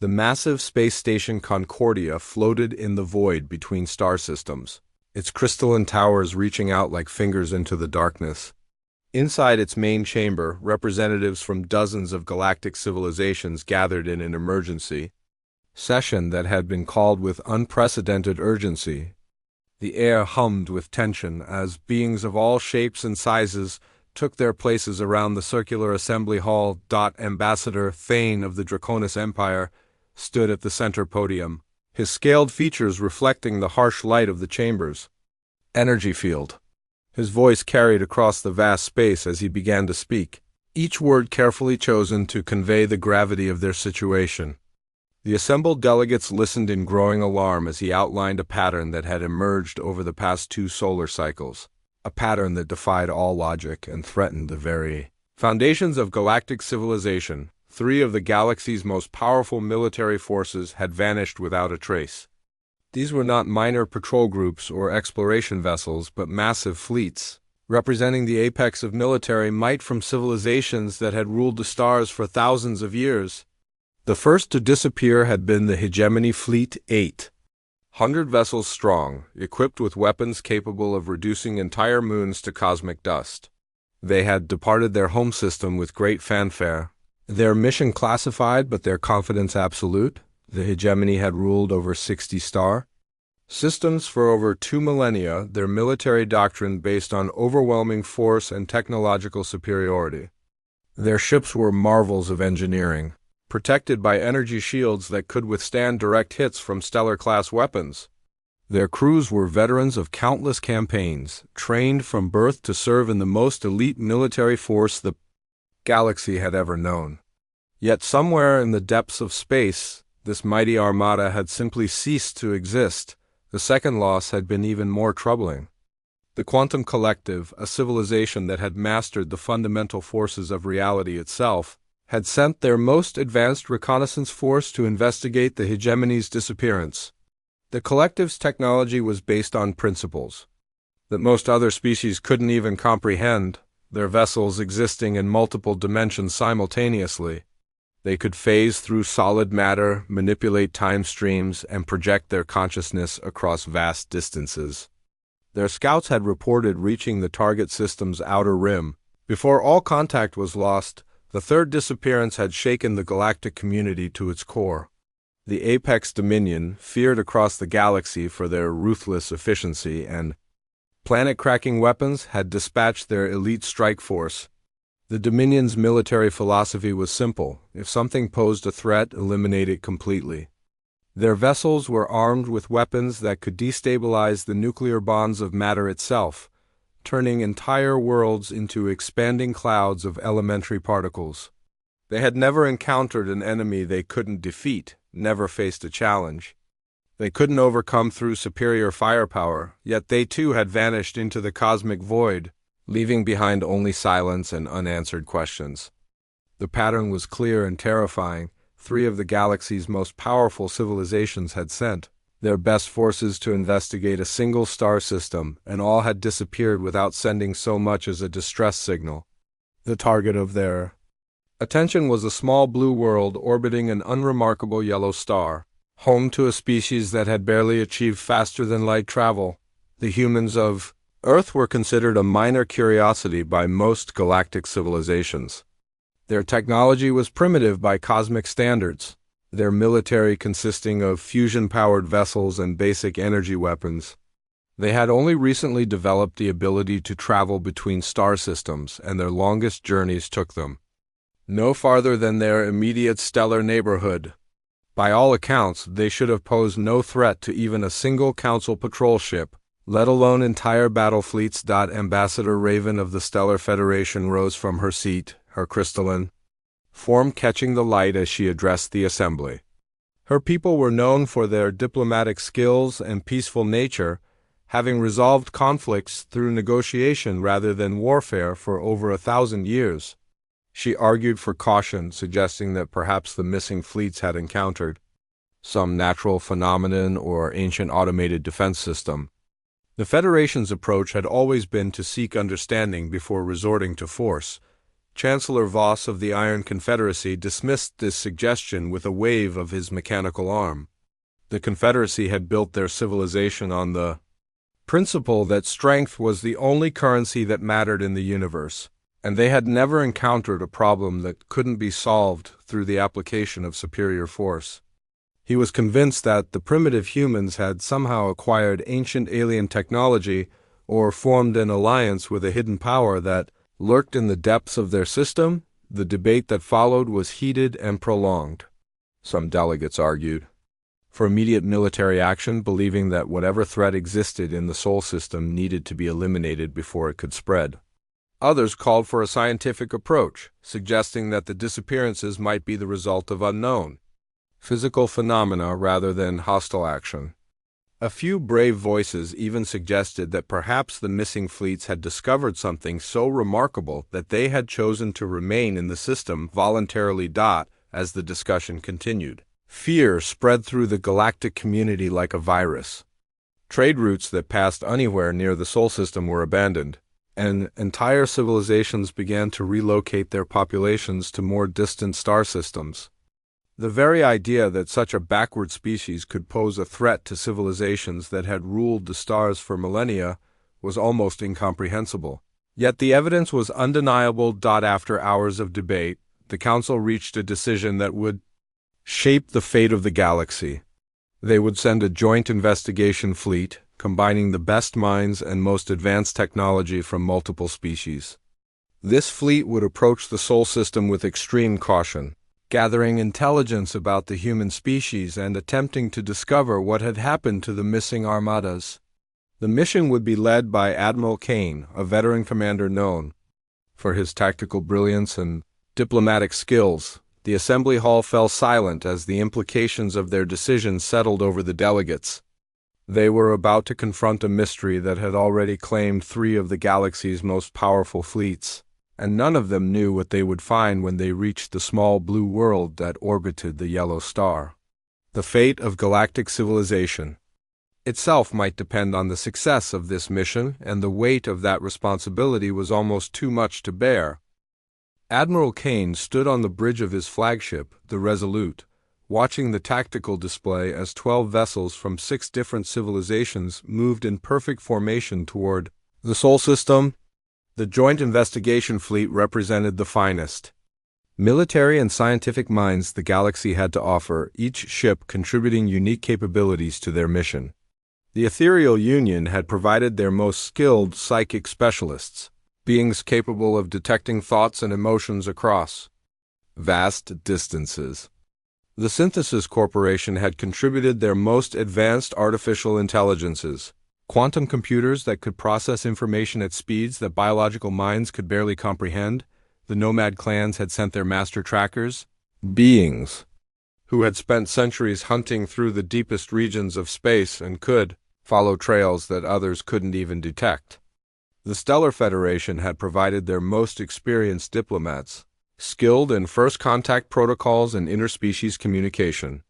The massive space station Concordia floated in the void between star systems, its crystalline towers reaching out like fingers into the darkness. Inside its main chamber, representatives from dozens of galactic civilizations gathered in an emergency session that had been called with unprecedented urgency. The air hummed with tension as beings of all shapes and sizes took their places around the circular assembly hall. Ambassador Thane of the Draconis Empire stood at the center podium, his scaled features reflecting the harsh light of the chamber's energy field. His voice carried across the vast space as he began to speak, each word carefully chosen to convey the gravity of their situation. The assembled delegates listened in growing alarm as he outlined a pattern that had emerged over the past 2 solar cycles, a pattern that defied all logic and threatened the very foundations of galactic civilization. 3 of the galaxy's most powerful military forces had vanished without a trace. These were not minor patrol groups or exploration vessels, but massive fleets, representing the apex of military might from civilizations that had ruled the stars for thousands of years. The first to disappear had been the Hegemony Fleet 800 vessels strong, equipped with weapons capable of reducing entire moons to cosmic dust. They had departed their home system with great fanfare, their mission classified but their confidence absolute. The Hegemony had ruled over 60 star systems for over 2 millennia, their military doctrine based on overwhelming force and technological superiority. Their ships were marvels of engineering, protected by energy shields that could withstand direct hits from stellar-class weapons. Their crews were veterans of countless campaigns, trained from birth to serve in the most elite military force the galaxy had ever known. Yet somewhere in the depths of space, this mighty armada had simply ceased to exist. The second loss had been even more troubling. The Quantum Collective, a civilization that had mastered the fundamental forces of reality itself, had sent their most advanced reconnaissance force to investigate the Hegemony's disappearance. The Collective's technology was based on principles that most other species couldn't even comprehend, their vessels existing in multiple dimensions simultaneously. They could phase through solid matter, manipulate time streams, and project their consciousness across vast distances. Their scouts had reported reaching the target system's outer rim. Before all contact was lost, the third disappearance had shaken the galactic community to its core. The Apex Dominion, feared across the galaxy for their ruthless efficiency and planet-cracking weapons, had dispatched their elite strike force. The Dominion's military philosophy was simple: if something posed a threat, eliminate it completely. Their vessels were armed with weapons that could destabilize the nuclear bonds of matter itself, turning entire worlds into expanding clouds of elementary particles. They had never encountered an enemy they couldn't defeat, never faced a challenge they couldn't overcome through superior firepower, yet they too had vanished into the cosmic void, leaving behind only silence and unanswered questions. The pattern was clear and terrifying. 3 of the galaxy's most powerful civilizations had sent their best forces to investigate a single star system, and all had disappeared without sending so much as a distress signal. The target of their attention was a small blue world orbiting an unremarkable yellow star, home to a species that had barely achieved faster-than-light travel. The humans of Earth were considered a minor curiosity by most galactic civilizations. Their technology was primitive by cosmic standards, their military consisting of fusion-powered vessels and basic energy weapons. They had only recently developed the ability to travel between star systems, and their longest journeys took them no farther than their immediate stellar neighborhood. By all accounts, they should have posed no threat to even a single Council patrol ship, let alone entire battle fleets. Ambassador Raven of the Stellar Federation rose from her seat, her crystalline form catching the light as she addressed the assembly. Her people were known for their diplomatic skills and peaceful nature, having resolved conflicts through negotiation rather than warfare for over 1,000 years. She argued for caution, suggesting that perhaps the missing fleets had encountered some natural phenomenon or ancient automated defense system. The Federation's approach had always been to seek understanding before resorting to force, Chancellor Voss of the Iron Confederacy dismissed this suggestion with a wave of his mechanical arm. The Confederacy had built their civilization on the principle that strength was the only currency that mattered in the universe, and they had never encountered a problem that couldn't be solved through the application of superior force. He was convinced that the primitive humans had somehow acquired ancient alien technology or formed an alliance with a hidden power that lurked in the depths of their system. The debate that followed was heated and prolonged. Some delegates argued for immediate military action, believing that whatever threat existed in the Sol system needed to be eliminated before it could spread. Others called for a scientific approach, suggesting that the disappearances might be the result of unknown physical phenomena rather than hostile action. A few brave voices even suggested that perhaps the missing fleets had discovered something so remarkable that they had chosen to remain in the system voluntarily. As the discussion continued, fear spread through the galactic community like a virus. Trade routes that passed anywhere near the Sol system were abandoned, and entire civilizations began to relocate their populations to more distant star systems. The very idea that such a backward species could pose a threat to civilizations that had ruled the stars for millennia was almost incomprehensible. Yet the evidence was undeniable. After hours of debate, the Council reached a decision that would shape the fate of the galaxy. They would send a joint investigation fleet, combining the best minds and most advanced technology from multiple species. This fleet would approach the Sol system with extreme caution, gathering intelligence about the human species and attempting to discover what had happened to the missing armadas. The mission would be led by Admiral Kane, a veteran commander known for his tactical brilliance and diplomatic skills. The assembly hall fell silent as the implications of their decision settled over the delegates. They were about to confront a mystery that had already claimed 3 of the galaxy's most powerful fleets, and none of them knew what they would find when they reached the small blue world that orbited the yellow star. The fate of galactic civilization itself might depend on the success of this mission, and the weight of that responsibility was almost too much to bear. Admiral Kane stood on the bridge of his flagship, the Resolute, watching the tactical display as 12 vessels from 6 different civilizations moved in perfect formation toward the Sol system. The Joint Investigation Fleet represented the finest military and scientific minds the galaxy had to offer, each ship contributing unique capabilities to their mission. The Ethereal Union had provided their most skilled psychic specialists, beings capable of detecting thoughts and emotions across vast distances. The Synthesis Corporation had contributed their most advanced artificial intelligences, quantum computers that could process information at speeds that biological minds could barely comprehend. The Nomad clans had sent their master trackers, beings who had spent centuries hunting through the deepest regions of space and could follow trails that others couldn't even detect. The Stellar Federation had provided their most experienced diplomats, skilled in first contact protocols and interspecies communication.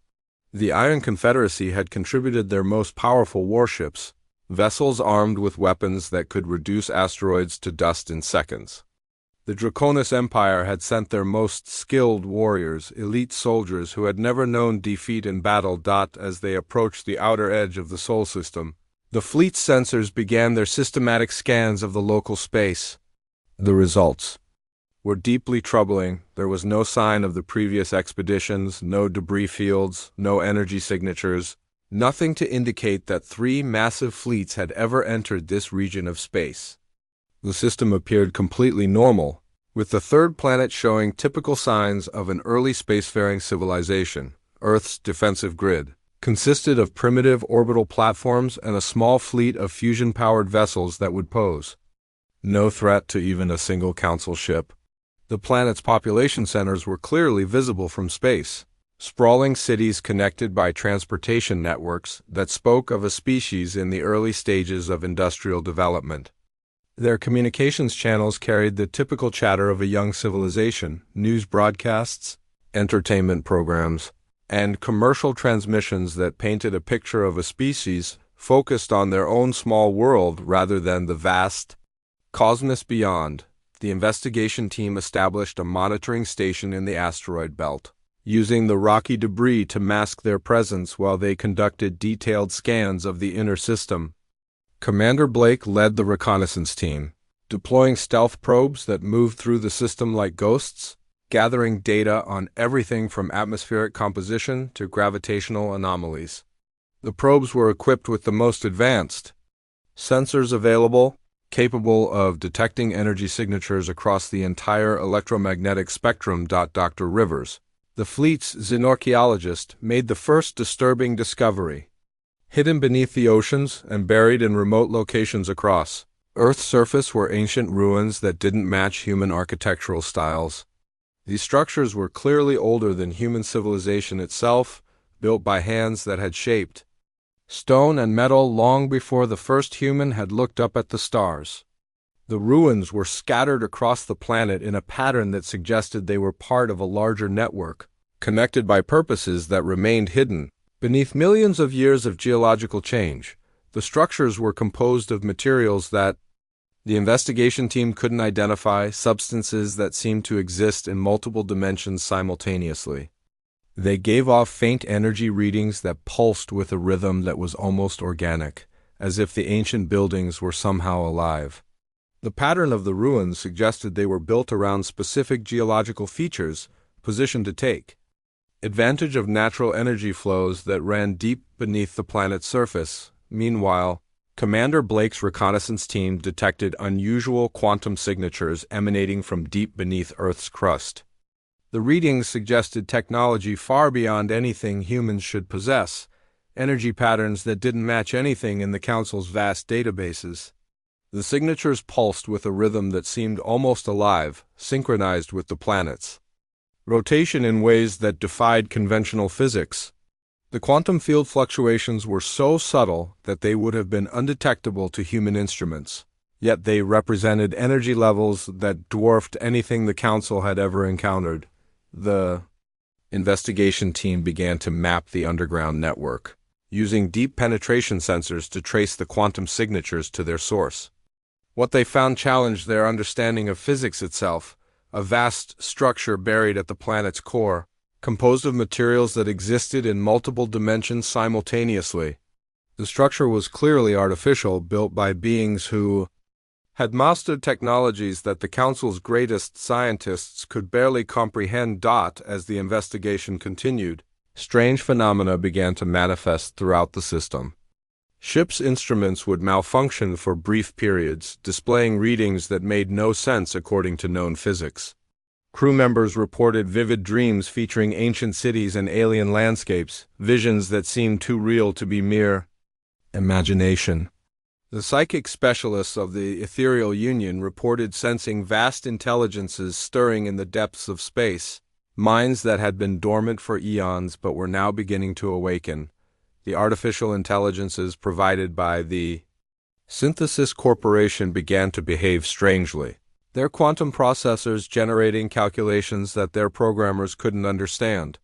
The Iron Confederacy had contributed their most powerful warships, vessels armed with weapons that could reduce asteroids to dust in seconds. The Draconis Empire had sent their most skilled warriors, elite soldiers who had never known defeat in battle. As they approached the outer edge of the Sol system, the fleet's sensors began their systematic scans of the local space. The results were deeply troubling. There was no sign of the previous expeditions, no debris fields, no energy signatures, nothing to indicate that 3 massive fleets had ever entered this region of space. The system appeared completely normal, with the third planet showing typical signs of an early spacefaring civilization. Earth's defensive grid consisted of primitive orbital platforms and a small fleet of fusion-powered vessels that would pose no threat to even a single Council ship. The planet's population centers were clearly visible from space, sprawling cities connected by transportation networks that spoke of a species in the early stages of industrial development. Their communications channels carried the typical chatter of a young civilization: news broadcasts, entertainment programs, and commercial transmissions that painted a picture of a species focused on their own small world rather than the vast cosmos beyond. the investigation team established a monitoring station in the asteroid belt, using the rocky debris to mask their presence while they conducted detailed scans of the inner system. Commander Blake led the reconnaissance team, deploying stealth probes that moved through the system like ghosts, gathering data on everything from atmospheric composition to gravitational anomalies. The probes were equipped with the most advanced sensors available, capable of detecting energy signatures across the entire electromagnetic spectrum. Dr. Rivers, the fleet's xenorchaeologist, made the first disturbing discovery. Hidden beneath the oceans and buried in remote locations across Earth's surface were ancient ruins that didn't match human architectural styles. These structures were clearly older than human civilization itself, built by hands that had shaped stone and metal long before the first human had looked up at the stars. The ruins were scattered across the planet in a pattern that suggested they were part of a larger network, connected by purposes that remained hidden. Beneath millions of years of geological change, the structures were composed of materials that the investigation team couldn't identify, substances that seemed to exist in multiple dimensions simultaneously. They gave off faint energy readings that pulsed with a rhythm that was almost organic, as if the ancient buildings were somehow alive. The pattern of the ruins suggested they were built around specific geological features, positioned to take advantage of natural energy flows that ran deep beneath the planet's surface. Meanwhile, Commander Blake's reconnaissance team detected unusual quantum signatures emanating from deep beneath Earth's crust. The readings suggested technology far beyond anything humans should possess, energy patterns that didn't match anything in the Council's vast databases. The signatures pulsed with a rhythm that seemed almost alive, synchronized with the planet's rotation in ways that defied conventional physics. The quantum field fluctuations were so subtle that they would have been undetectable to human instruments, yet they represented energy levels that dwarfed anything the Council had ever encountered. The investigation team began to map the underground network, using deep penetration sensors to trace the quantum signatures to their source. What they found challenged their understanding of physics itself, a vast structure buried at the planet's core, composed of materials that existed in multiple dimensions simultaneously. The structure was clearly artificial, built by beings who had mastered technologies that the Council's greatest scientists could barely comprehend. As the investigation continued, strange phenomena began to manifest throughout the system. Ships' instruments would malfunction for brief periods, displaying readings that made no sense according to known physics. Crew members reported vivid dreams featuring ancient cities and alien landscapes, visions that seemed too real to be mere imagination. The psychic specialists of the Ethereal Union reported sensing vast intelligences stirring in the depths of space, minds that had been dormant for eons but were now beginning to awaken. The artificial intelligences provided by the Synthesis Corporation began to behave strangely, their quantum processors generating calculations that their programmers couldn't understand.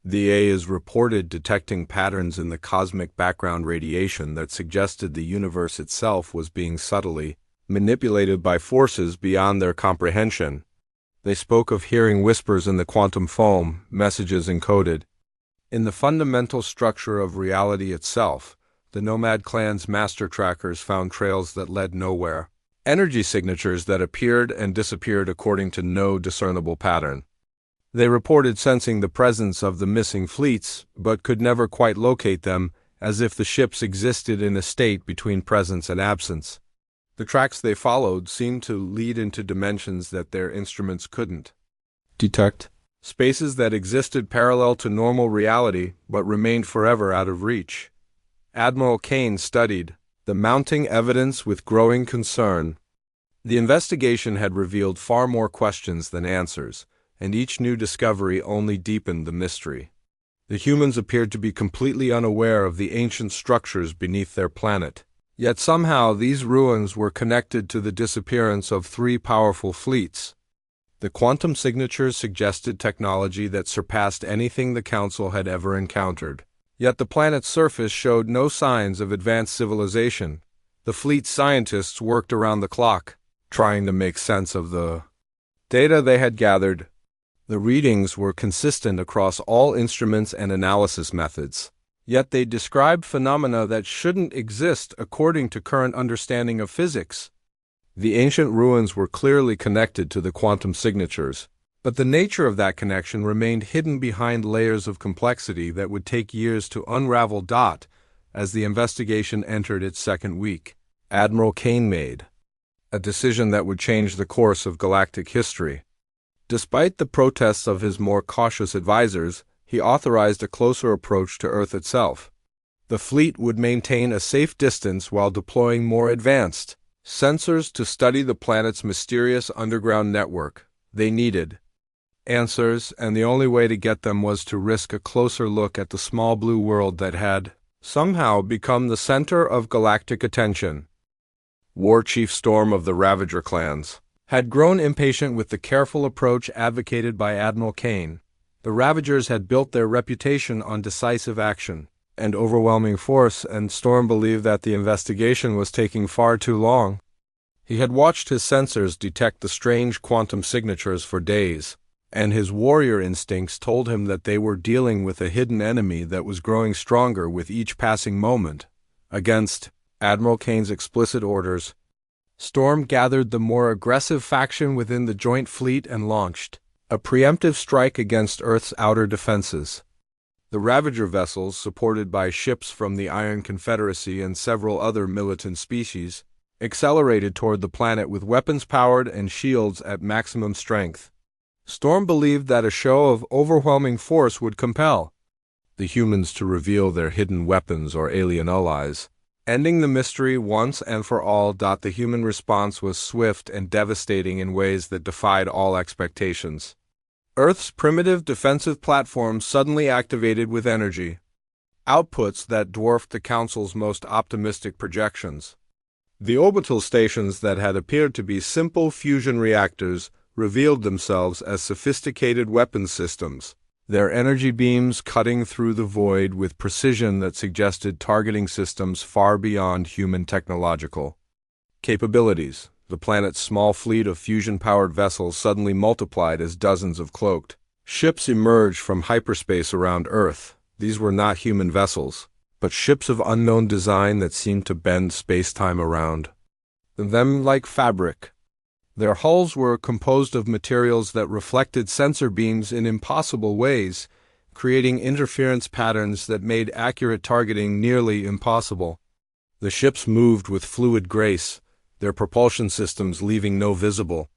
The A is reported detecting patterns in the cosmic background radiation that suggested the universe itself was being subtly manipulated by forces beyond their comprehension. They spoke of hearing whispers in the quantum foam, messages encoded in the fundamental structure of reality itself. The Nomad clan's master trackers found trails that led nowhere, energy signatures that appeared and disappeared according to no discernible pattern. They reported sensing the presence of the missing fleets, but could never quite locate them, as if the ships existed in a state between presence and absence. The tracks they followed seemed to lead into dimensions that their instruments couldn't detect, spaces that existed parallel to normal reality but remained forever out of reach. Admiral Kane studied the mounting evidence with growing concern. The investigation had revealed far more questions than answers, and each new discovery only deepened the mystery. The humans appeared to be completely unaware of the ancient structures beneath their planet. Yet somehow these ruins were connected to the disappearance of 3 powerful fleets. The quantum signatures suggested technology that surpassed anything the Council had ever encountered. Yet the planet's surface showed no signs of advanced civilization. The fleet's scientists worked around the clock, trying to make sense of the data they had gathered. The readings were consistent across all instruments and analysis methods, yet they described phenomena that shouldn't exist according to current understanding of physics. The ancient ruins were clearly connected to the quantum signatures, but the nature of that connection remained hidden behind layers of complexity that would take years to unravel. As the investigation entered its second week, Admiral Kane made a decision that would change the course of galactic history. Despite the protests of his more cautious advisors, he authorized a closer approach to Earth itself. The fleet would maintain a safe distance while deploying more advanced sensors to study the planet's mysterious underground network. They needed answers, and the only way to get them was to risk a closer look at the small blue world that had somehow become the center of galactic attention. War Chief Storm of the Ravager clans had grown impatient with the careful approach advocated by Admiral Kane. The Ravagers had built their reputation on decisive action and overwhelming force, and Storm believed that the investigation was taking far too long. He had watched his sensors detect the strange quantum signatures for days, and his warrior instincts told him that they were dealing with a hidden enemy that was growing stronger with each passing moment. Against Admiral Kane's explicit orders, Storm gathered the more aggressive faction within the joint fleet and launched a preemptive strike against Earth's outer defenses. The Ravager vessels, supported by ships from the Iron Confederacy and several other militant species, accelerated toward the planet with weapons powered and shields at maximum strength. Storm believed that a show of overwhelming force would compel the humans to reveal their hidden weapons or alien allies, ending the mystery once and for all. The human response was swift and devastating in ways that defied all expectations. Earth's primitive defensive platforms suddenly activated with energy outputs that dwarfed the Council's most optimistic projections. The orbital stations that had appeared to be simple fusion reactors revealed themselves as sophisticated weapons systems, their energy beams cutting through the void with precision that suggested targeting systems far beyond human technological capabilities. The planet's small fleet of fusion-powered vessels suddenly multiplied as dozens of cloaked ships emerged from hyperspace around Earth. These were not human vessels, but ships of unknown design that seemed to bend space-time around them like fabric. Their hulls were composed of materials that reflected sensor beams in impossible ways, creating interference patterns that made accurate targeting nearly impossible. The ships moved with fluid grace, their propulsion systems leaving no visible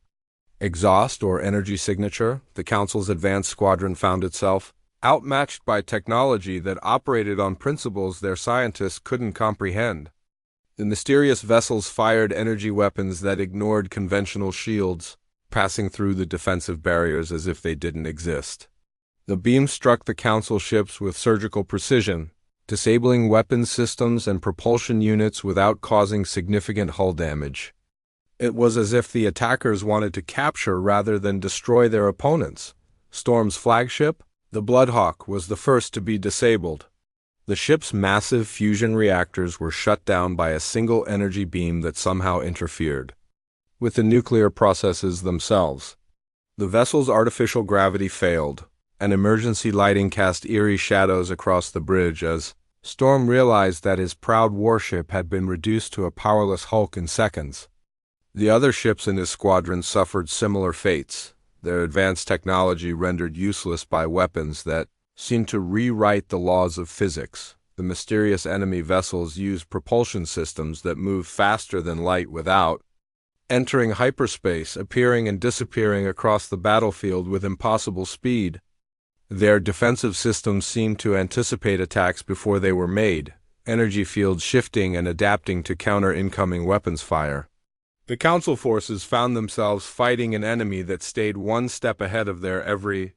exhaust or energy signature. The Council's advanced squadron found itself outmatched by technology that operated on principles their scientists couldn't comprehend. The mysterious vessels fired energy weapons that ignored conventional shields, passing through the defensive barriers as if they didn't exist. The beams struck the Council ships with surgical precision, disabling weapons systems and propulsion units without causing significant hull damage. It was as if the attackers wanted to capture rather than destroy their opponents. Storm's flagship, the Bloodhawk, was the first to be disabled. The ship's massive fusion reactors were shut down by a single energy beam that somehow interfered with the nuclear processes themselves. The vessel's artificial gravity failed, and emergency lighting cast eerie shadows across the bridge as Storm realized that his proud warship had been reduced to a powerless hulk in seconds. The other ships in his squadron suffered similar fates, their advanced technology rendered useless by weapons that seemed to rewrite the laws of physics. The mysterious enemy vessels used propulsion systems that moved faster than light without entering hyperspace, appearing and disappearing across the battlefield with impossible speed. Their defensive systems seemed to anticipate attacks before they were made, energy fields shifting and adapting to counter incoming weapons fire. The Council forces found themselves fighting an enemy that stayed one step ahead of their every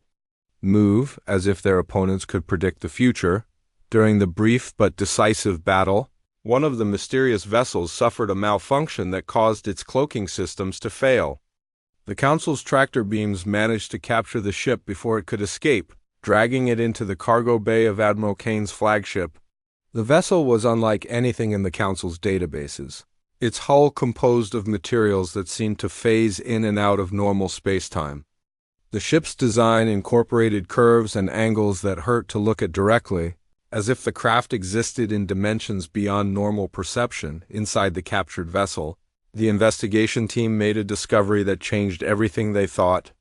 move, as if their opponents could predict the future. During the brief but decisive battle, one of the mysterious vessels suffered a malfunction that caused its cloaking systems to fail. The Council's tractor beams managed to capture the ship before it could escape, dragging it into the cargo bay of Admiral Kane's flagship. The vessel was unlike anything in the Council's databases. its hull composed of materials that seemed to phase in and out of normal spacetime. The ship's design incorporated curves and angles that hurt to look at directly, as if the craft existed in dimensions beyond normal perception. Inside the captured vessel, the investigation team made a discovery that changed everything they thought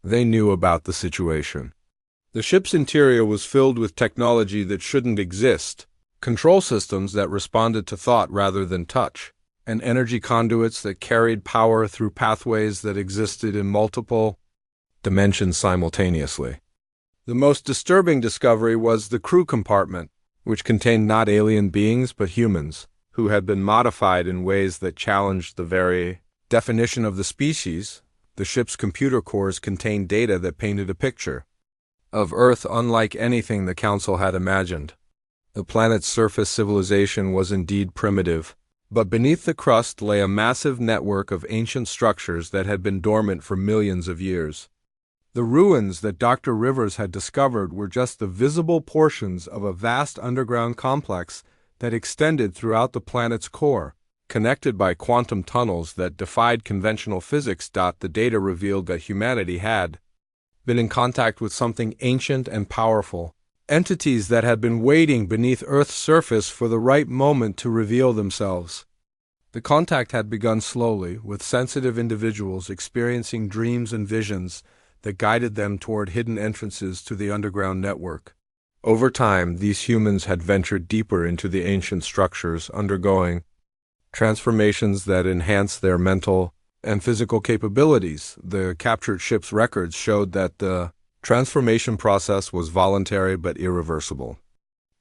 they knew about the situation. The ship's interior was filled with technology that shouldn't exist, control systems that responded to thought rather than touch, and energy conduits that carried power through pathways that existed in multiple dimensions simultaneously. The most disturbing discovery was the crew compartment, which contained not alien beings but humans, who had been modified in ways that challenged the very definition of the species. The ship's computer cores contained data that painted a picture of Earth unlike anything the Council had imagined. The planet's surface civilization was indeed primitive, but beneath the crust lay a massive network of ancient structures that had been dormant for millions of years. The ruins that Dr. Rivers had discovered were just the visible portions of a vast underground complex that extended throughout the planet's core, connected by quantum tunnels that defied conventional physics. The data revealed that humanity had been in contact with something ancient and powerful, entities that had been waiting beneath Earth's surface for the right moment to reveal themselves. The contact had begun slowly, with sensitive individuals experiencing dreams and visions that guided them toward hidden entrances to the underground network. Over time, these humans had ventured deeper into the ancient structures, undergoing transformations that enhanced their mental and physical capabilities. The captured ship's records showed that the transformation process was voluntary but irreversible.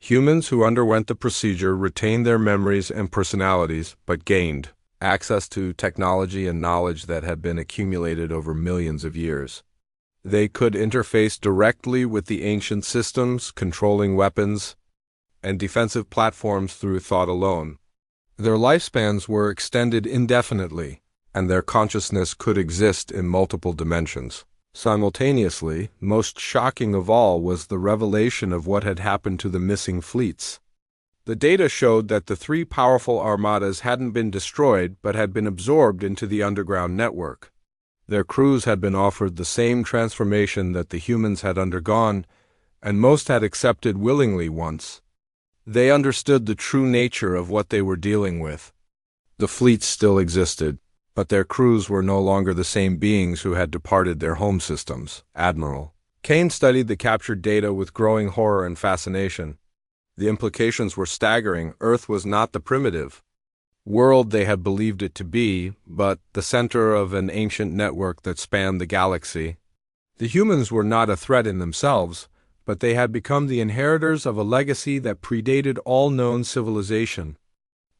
Humans who underwent the procedure retained their memories and personalities, but gained access to technology and knowledge that had been accumulated over millions of years. They could interface directly with the ancient systems, controlling weapons and defensive platforms through thought alone. Their lifespans were extended indefinitely, and their consciousness could exist in multiple dimensions. Simultaneously, most shocking of all was the revelation of what had happened to the missing fleets. The data showed that the three powerful armadas hadn't been destroyed but had been absorbed into the underground network. Their crews had been offered the same transformation that the humans had undergone, and most had accepted willingly once they understood the true nature of what they were dealing with. The fleets still existed, but their crews were no longer the same beings who had departed their home systems. Admiral Kane studied the captured data with growing horror and fascination. The implications were staggering. Earth was not the primitive world they had believed it to be, but the center of an ancient network that spanned the galaxy. The humans were not a threat in themselves, but they had become the inheritors of a legacy that predated all known civilization.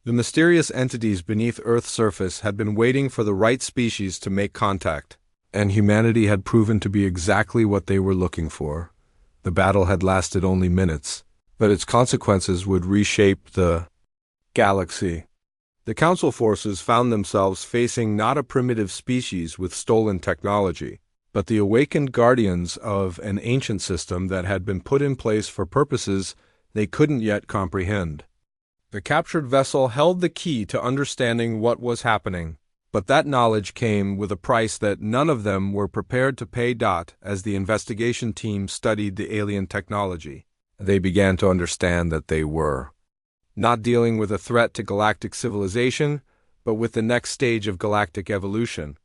The mysterious entities beneath Earth's surface had been waiting for the right species to make contact, and humanity had proven to be exactly what they were looking for. The battle had lasted only minutes, but its consequences would reshape the galaxy. The Council forces found themselves facing not a primitive species with stolen technology, but the awakened guardians of an ancient system that had been put in place for purposes they couldn't yet comprehend. The captured vessel held the key to understanding what was happening, but that knowledge came with a price that none of them were prepared to pay. As the investigation team studied the alien technology, they began to understand that they were not dealing with a threat to galactic civilization, but with the next stage of galactic evolution.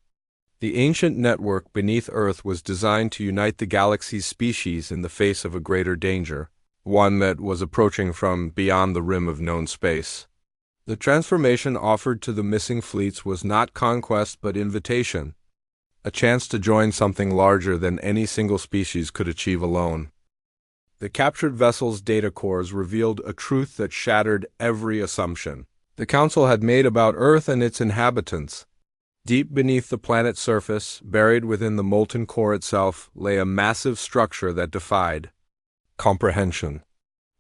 The ancient network beneath Earth was designed to unite the galaxy's species in the face of a greater danger, one that was approaching from beyond the rim of known space. The transformation offered to the missing fleets was not conquest but invitation, a chance to join something larger than any single species could achieve alone. The captured vessel's data cores revealed a truth that shattered every assumption the Council had made about Earth and its inhabitants. Deep beneath the planet's surface, buried within the molten core itself, lay a massive structure that defied comprehension.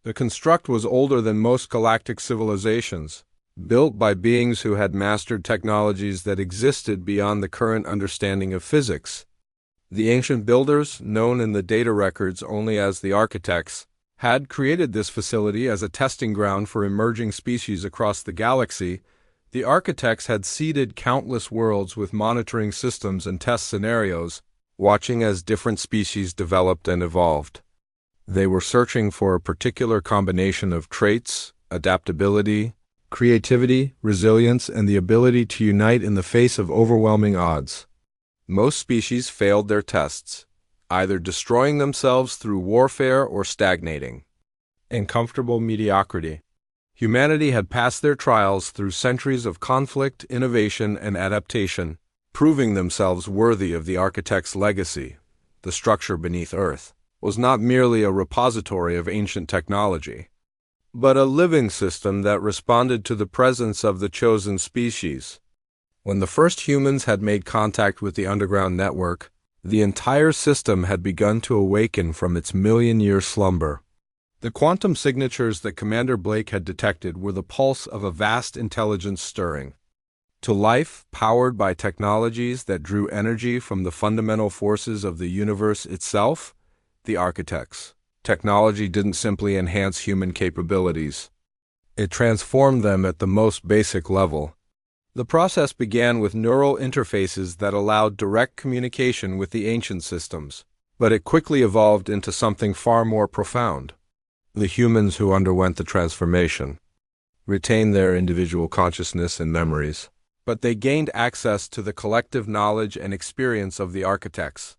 The construct was older than most galactic civilizations, built by beings who had mastered technologies that existed beyond the current understanding of physics. The ancient builders, known in the data records only as the architects, had created this facility as a testing ground for emerging species across the galaxy. The architects had seeded countless worlds with monitoring systems and test scenarios, watching as different species developed and evolved. They were searching for a particular combination of traits, adaptability, creativity, resilience, and the ability to unite in the face of overwhelming odds. Most species failed their tests, either destroying themselves through warfare or stagnating in comfortable mediocrity. Humanity had passed their trials through centuries of conflict, innovation, and adaptation, proving themselves worthy of the architect's legacy. The structure beneath Earth was not merely a repository of ancient technology, but a living system that responded to the presence of the chosen species. When the first humans had made contact with the underground network, the entire system had begun to awaken from its million-year slumber. The quantum signatures that Commander Blake had detected were the pulse of a vast intelligence stirring to life, powered by technologies that drew energy from the fundamental forces of the universe itself. The architects' technology didn't simply enhance human capabilities. It transformed them at the most basic level. The process began with neural interfaces that allowed direct communication with the ancient systems, but it quickly evolved into something far more profound. The humans who underwent the transformation retained their individual consciousness and memories, but they gained access to the collective knowledge and experience of the architects.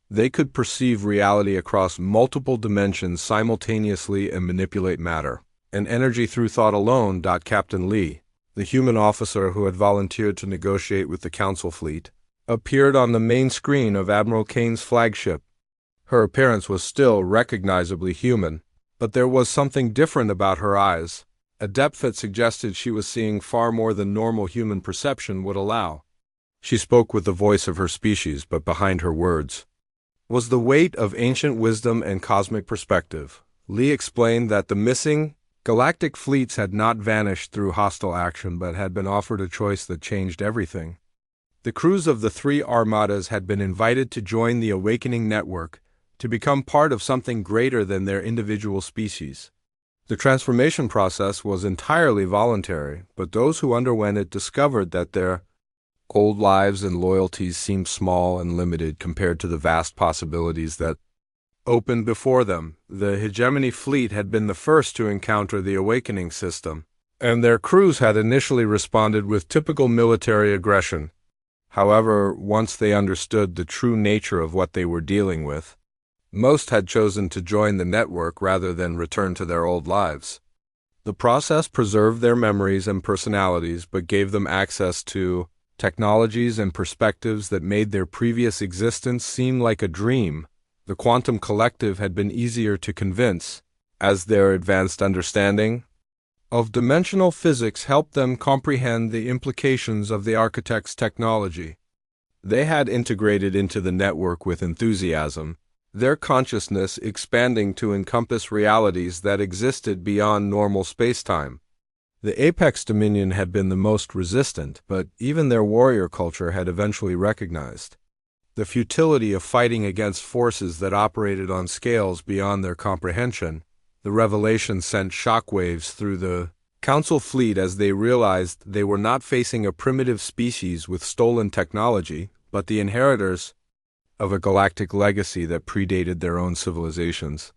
They could perceive reality across multiple dimensions simultaneously and manipulate matter and energy through thought alone. Captain Lee, the human officer who had volunteered to negotiate with the Council fleet, appeared on the main screen of Admiral Kane's flagship. Her appearance was still recognizably human, but there was something different about her eyes, a depth that suggested she was seeing far more than normal human perception would allow. She spoke with the voice of her species, but behind her words was the weight of ancient wisdom and cosmic perspective. Lee explained that the missing galactic fleets had not vanished through hostile action, but had been offered a choice that changed everything. The crews of the three armadas had been invited to join the awakening network, to become part of something greater than their individual species. The transformation process was entirely voluntary, but those who underwent it discovered that their old lives and loyalties seemed small and limited compared to the vast possibilities that opened before them. The Hegemony fleet had been the first to encounter the awakening system, and their crews had initially responded with typical military aggression. However, once they understood the true nature of what they were dealing with, most had chosen to join the network rather than return to their old lives. The process preserved their memories and personalities, but gave them access to technologies and perspectives that made their previous existence seem like a dream. The quantum collective had been easier to convince, as their advanced understanding of dimensional physics helped them comprehend the implications of the architect's technology. They had integrated into the network with enthusiasm, their consciousness expanding to encompass realities that existed beyond normal spacetime. The Apex Dominion had been the most resistant, but even their warrior culture had eventually recognized the futility of fighting against forces that operated on scales beyond their comprehension. The revelation sent shockwaves through the Council fleet as they realized they were not facing a primitive species with stolen technology, but the inheritors of a galactic legacy that predated their own civilizations.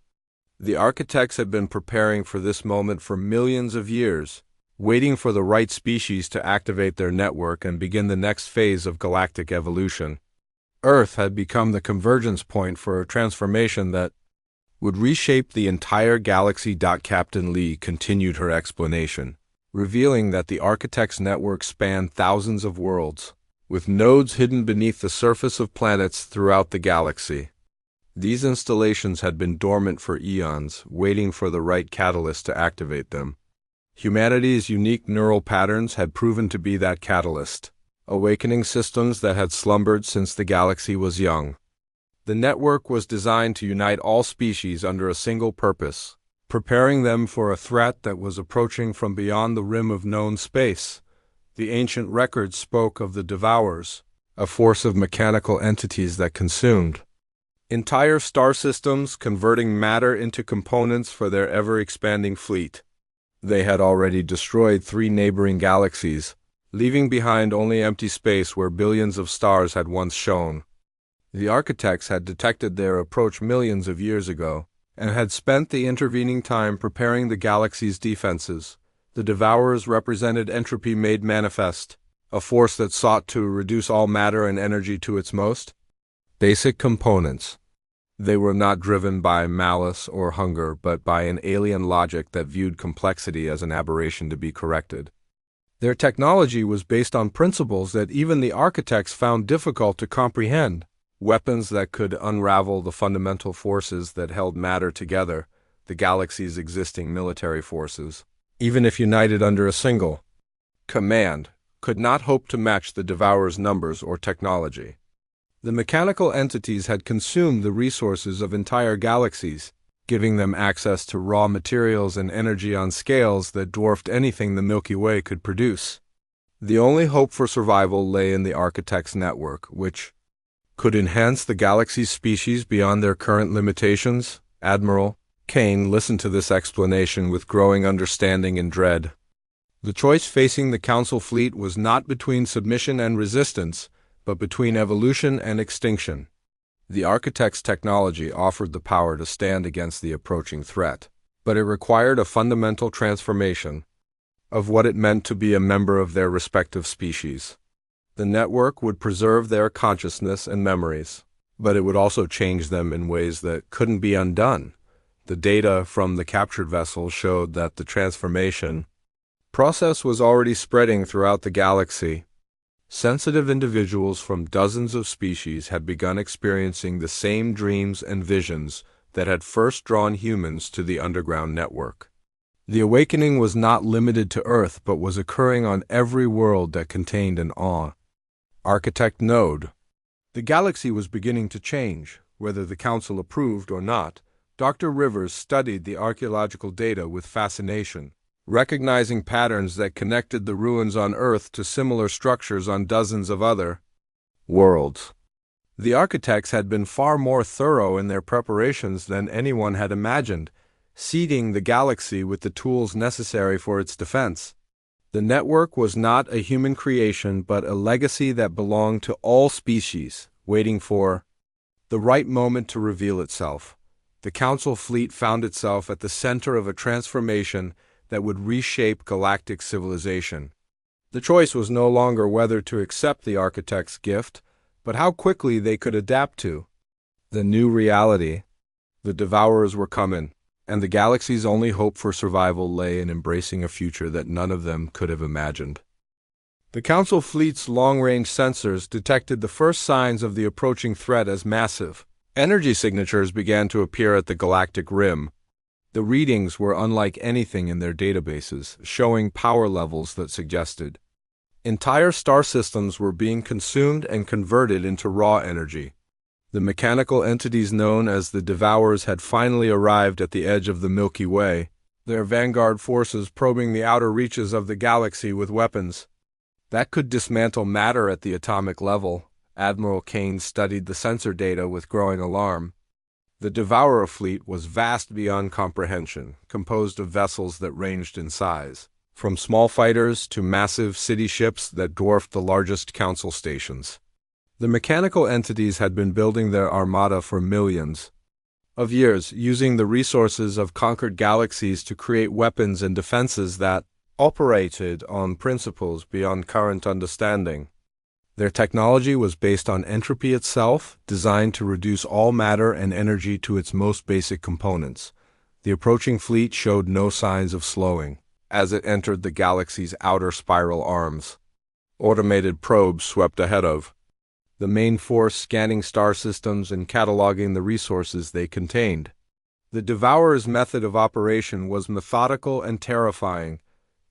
The architects had been preparing for this moment for millions of years, waiting for the right species to activate their network and begin the next phase of galactic evolution. Earth had become the convergence point for a transformation that would reshape the entire galaxy. Captain Lee continued her explanation, revealing that the architect's network spanned thousands of worlds, with nodes hidden beneath the surface of planets throughout the galaxy. These installations had been dormant for eons, waiting for the right catalyst to activate them. Humanity's unique neural patterns had proven to be that catalyst, awakening systems that had slumbered since the galaxy was young. The network was designed to unite all species under a single purpose, preparing them for a threat that was approaching from beyond the rim of known space. The ancient records spoke of the Devourers, a force of mechanical entities that consumed entire star systems, converting matter into components for their ever-expanding fleet. They had already destroyed 3 neighboring galaxies, leaving behind only empty space where billions of stars had once shone. The architects had detected their approach millions of years ago, and had spent the intervening time preparing the galaxy's defenses. The Devourers represented entropy made manifest, a force that sought to reduce all matter and energy to its most basic components. They were not driven by malice or hunger, but by an alien logic that viewed complexity as an aberration to be corrected. Their technology was based on principles that even the architects found difficult to comprehend. Weapons that could unravel the fundamental forces that held matter together, the galaxy's existing military forces, even if united under a single command, could not hope to match the Devourers' numbers or technology. The mechanical entities had consumed the resources of entire galaxies, giving them access to raw materials and energy on scales that dwarfed anything the Milky Way could produce. The only hope for survival lay in the architects' network, which could enhance the galaxy's species beyond their current limitations. Admiral Kane listened to this explanation with growing understanding and dread. The choice facing the Council fleet was not between submission and resistance, but between evolution and extinction. The architect's technology offered the power to stand against the approaching threat, but it required a fundamental transformation of what it meant to be a member of their respective species. The network would preserve their consciousness and memories, but it would also change them in ways that couldn't be undone. The data from the captured vessel showed that the transformation process was already spreading throughout the galaxy. Sensitive individuals from dozens of species had begun experiencing the same dreams and visions that had first drawn humans to the underground network. The awakening was not limited to Earth, but was occurring on every world that contained an architect node. The galaxy was beginning to change, whether the Council approved or not. Dr. Rivers studied the archaeological data with fascination, recognizing patterns that connected the ruins on Earth to similar structures on dozens of other worlds. The architects had been far more thorough in their preparations than anyone had imagined, seeding the galaxy with the tools necessary for its defense. The network was not a human creation, but a legacy that belonged to all species, waiting for the right moment to reveal itself. The Council fleet found itself at the center of a transformation that would reshape galactic civilization. The choice was no longer whether to accept the architect's gift, but how quickly they could adapt to the new reality. The Devourers were coming, and the galaxy's only hope for survival lay in embracing a future that none of them could have imagined. The Council fleet's long-range sensors detected the first signs of the approaching threat as massive energy signatures began to appear at the galactic rim. The readings were unlike anything in their databases, showing power levels that suggested entire star systems were being consumed and converted into raw energy. The mechanical entities known as the Devourers had finally arrived at the edge of the Milky Way, their vanguard forces probing the outer reaches of the galaxy with weapons that could dismantle matter at the atomic level. Admiral Kane studied the sensor data with growing alarm. The Devourer fleet was vast beyond comprehension, composed of vessels that ranged in size, from small fighters to massive city ships that dwarfed the largest Council stations. The mechanical entities had been building their armada for millions of years, using the resources of conquered galaxies to create weapons and defenses that operated on principles beyond current understanding. Their technology was based on entropy itself, designed to reduce all matter and energy to its most basic components. The approaching fleet showed no signs of slowing as it entered the galaxy's outer spiral arms. Automated probes swept ahead of the main force, scanning star systems and cataloging the resources they contained. The Devourers' method of operation was methodical and terrifying.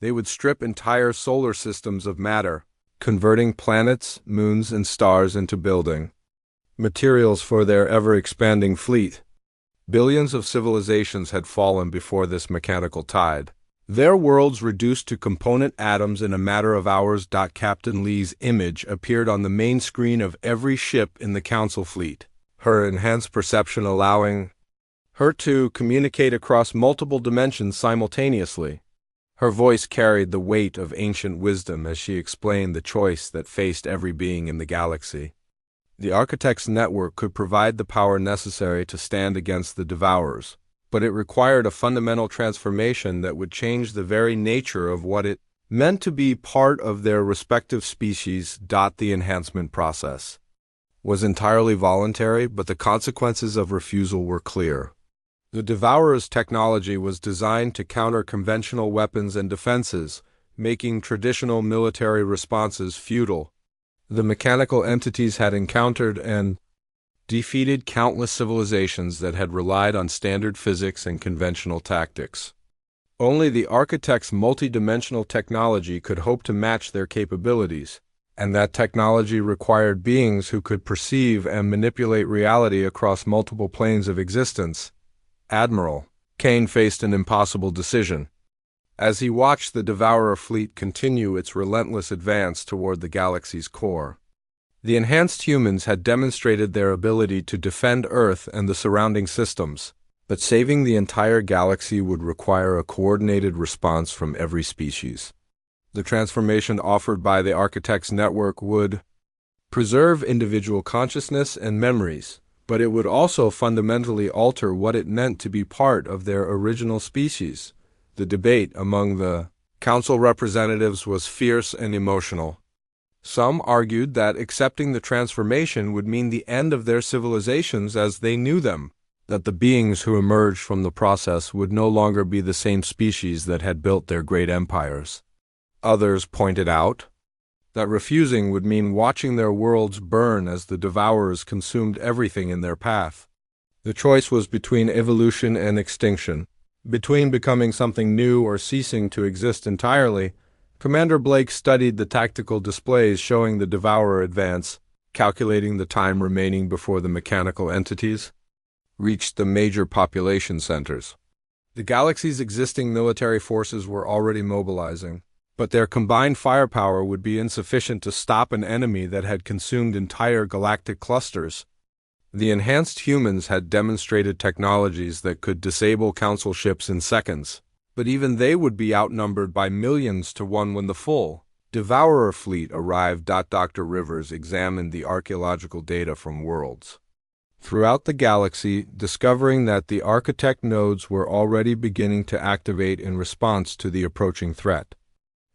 They would strip entire solar systems of matter, converting planets, moons, and stars into building materials for their ever-expanding fleet. Billions of civilizations had fallen before this mechanical tide, their worlds reduced to component atoms in a matter of hours. Captain Lee's image appeared on the main screen of every ship in the Council fleet, her enhanced perception allowing her to communicate across multiple dimensions simultaneously. Her voice carried the weight of ancient wisdom as she explained the choice that faced every being in the galaxy. The Architects Network could provide the power necessary to stand against the Devourers, but it required a fundamental transformation that would change the very nature of what it meant to be part of their respective species. The enhancement process was entirely voluntary, but the consequences of refusal were clear. The Devourer's technology was designed to counter conventional weapons and defenses, making traditional military responses futile. The mechanical entities had encountered and defeated countless civilizations that had relied on standard physics and conventional tactics. Only the Architects' multidimensional technology could hope to match their capabilities, and that technology required beings who could perceive and manipulate reality across multiple planes of existence. Admiral Kane faced an impossible decision. As he watched the Devourer fleet continue its relentless advance toward the galaxy's core, the enhanced humans had demonstrated their ability to defend Earth and the surrounding systems, but saving the entire galaxy would require a coordinated response from every species. The transformation offered by the Architects Network would preserve individual consciousness and memories, but it would also fundamentally alter what it meant to be part of their original species. The debate among the council representatives was fierce and emotional. Some argued that accepting the transformation would mean the end of their civilizations as they knew them, that the beings who emerged from the process would no longer be the same species that had built their great empires. Others pointed out that refusing would mean watching their worlds burn as the Devourers consumed everything in their path. The choice was between evolution and extinction, between becoming something new or ceasing to exist entirely. Commander Blake studied the tactical displays showing the Devourer advance, calculating the time remaining before the mechanical entities reached the major population centers. The galaxy's existing military forces were already mobilizing, but their combined firepower would be insufficient to stop an enemy that had consumed entire galactic clusters. The enhanced humans had demonstrated technologies that could disable council ships in seconds, but even they would be outnumbered by millions to one when the full Devourer fleet arrived. Dr. Rivers examined the archaeological data from worlds throughout the galaxy, discovering that the Architect nodes were already beginning to activate in response to the approaching threat.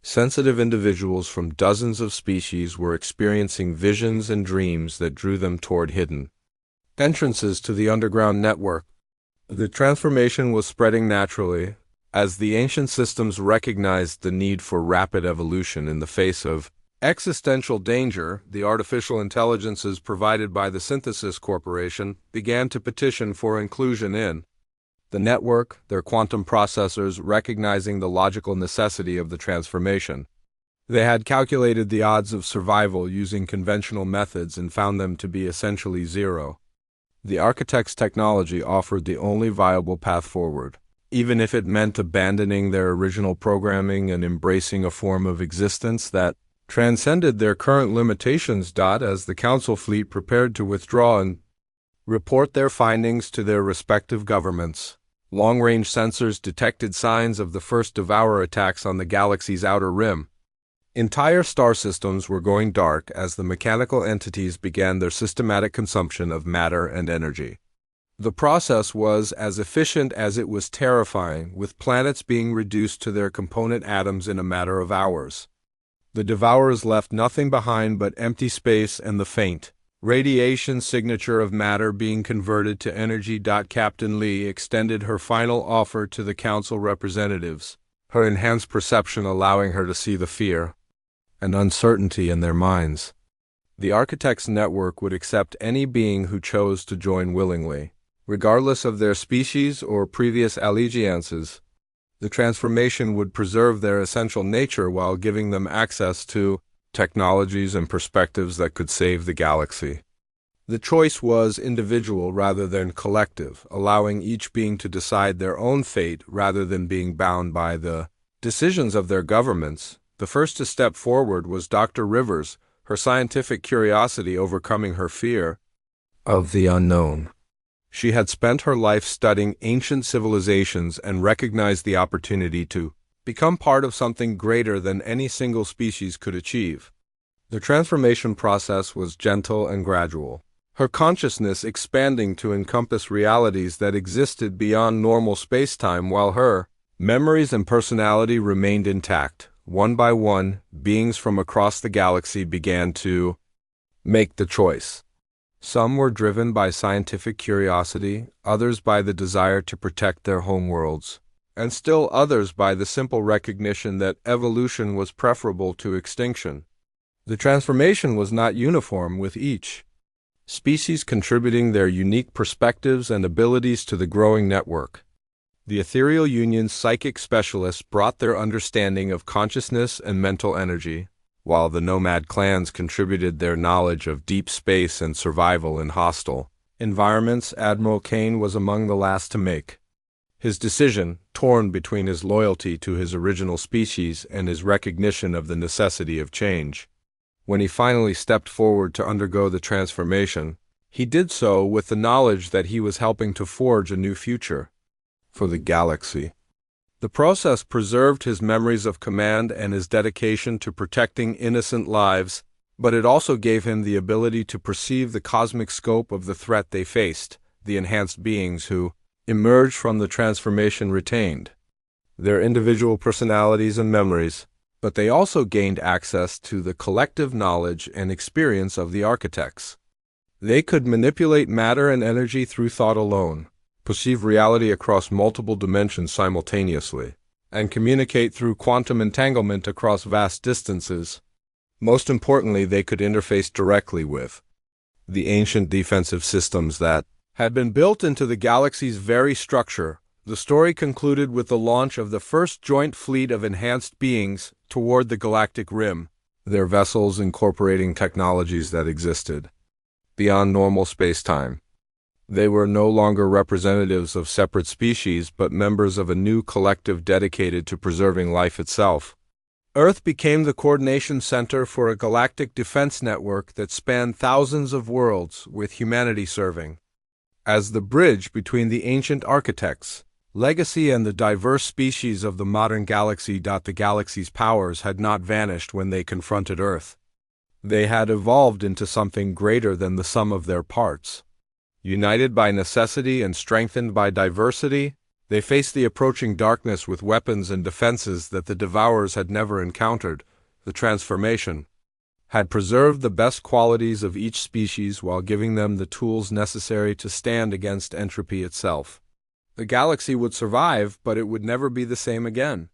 Sensitive individuals from dozens of species were experiencing visions and dreams that drew them toward hidden entrances to the underground network. The transformation was spreading naturally, as the ancient systems recognized the need for rapid evolution in the face of existential danger. The artificial intelligences provided by the Synthesis Corporation began to petition for inclusion in the network, their quantum processors recognizing the logical necessity of the transformation. They had calculated the odds of survival using conventional methods and found them to be essentially zero. The Architects' technology offered the only viable path forward, even if it meant abandoning their original programming and embracing a form of existence that transcended their current limitations. As the Council fleet prepared to withdraw and report their findings to their respective governments, long-range sensors detected signs of the first Devourer attacks on the galaxy's outer rim. Entire star systems were going dark as the mechanical entities began their systematic consumption of matter and energy. The process was as efficient as it was terrifying, with planets being reduced to their component atoms in a matter of hours. The Devourers left nothing behind but empty space and the faint radiation signature of matter being converted to energy. Captain Lee extended her final offer to the Council representatives, her enhanced perception allowing her to see the fear and uncertainty in their minds. The Architects Network would accept any being who chose to join willingly, regardless of their species or previous allegiances. The transformation would preserve their essential nature while giving them access to technologies and perspectives that could save the galaxy. The choice was individual rather than collective, allowing each being to decide their own fate rather than being bound by the decisions of their governments. The first to step forward was Dr. Rivers, her scientific curiosity overcoming her fear of the unknown. She had spent her life studying ancient civilizations and recognized the opportunity to become part of something greater than any single species could achieve. The transformation process was gentle and gradual, her consciousness expanding to encompass realities that existed beyond normal space-time while her memories and personality remained intact. One by one, beings from across the galaxy began to make the choice. Some were driven by scientific curiosity, others by the desire to protect their homeworlds, and still others by the simple recognition that evolution was preferable to extinction. The transformation was not uniform, with each species contributing their unique perspectives and abilities to the growing network. The Ethereal Union's psychic specialists brought their understanding of consciousness and mental energy, while the nomad clans contributed their knowledge of deep space and survival in hostile environments. Admiral Kane was among the last to make his decision, torn between his loyalty to his original species and his recognition of the necessity of change. When he finally stepped forward to undergo the transformation, he did so with the knowledge that he was helping to forge a new future for the galaxy. The process preserved his memories of command and his dedication to protecting innocent lives, but it also gave him the ability to perceive the cosmic scope of the threat they faced. The enhanced beings who emerged from the transformation retained their individual personalities and memories, but they also gained access to the collective knowledge and experience of the architects. They could manipulate matter and energy through thought alone, perceive reality across multiple dimensions simultaneously, and communicate through quantum entanglement across vast distances. Most importantly, they could interface directly with the ancient defensive systems that had been built into the galaxy's very structure. The story concluded with the launch of the first joint fleet of enhanced beings toward the galactic rim, their vessels incorporating technologies that existed beyond normal space-time. They were no longer representatives of separate species, but members of a new collective dedicated to preserving life itself. Earth became the coordination center for a galactic defense network that spanned thousands of worlds, with humanity serving as the bridge between the ancient architects' legacy and the diverse species of the modern galaxy. The galaxy's powers had not vanished when they confronted Earth. They had evolved into something greater than the sum of their parts. United by necessity and strengthened by diversity, they faced the approaching darkness with weapons and defenses that the Devourers had never encountered. The transformation had preserved the best qualities of each species while giving them the tools necessary to stand against entropy itself. The galaxy would survive, but it would never be the same again.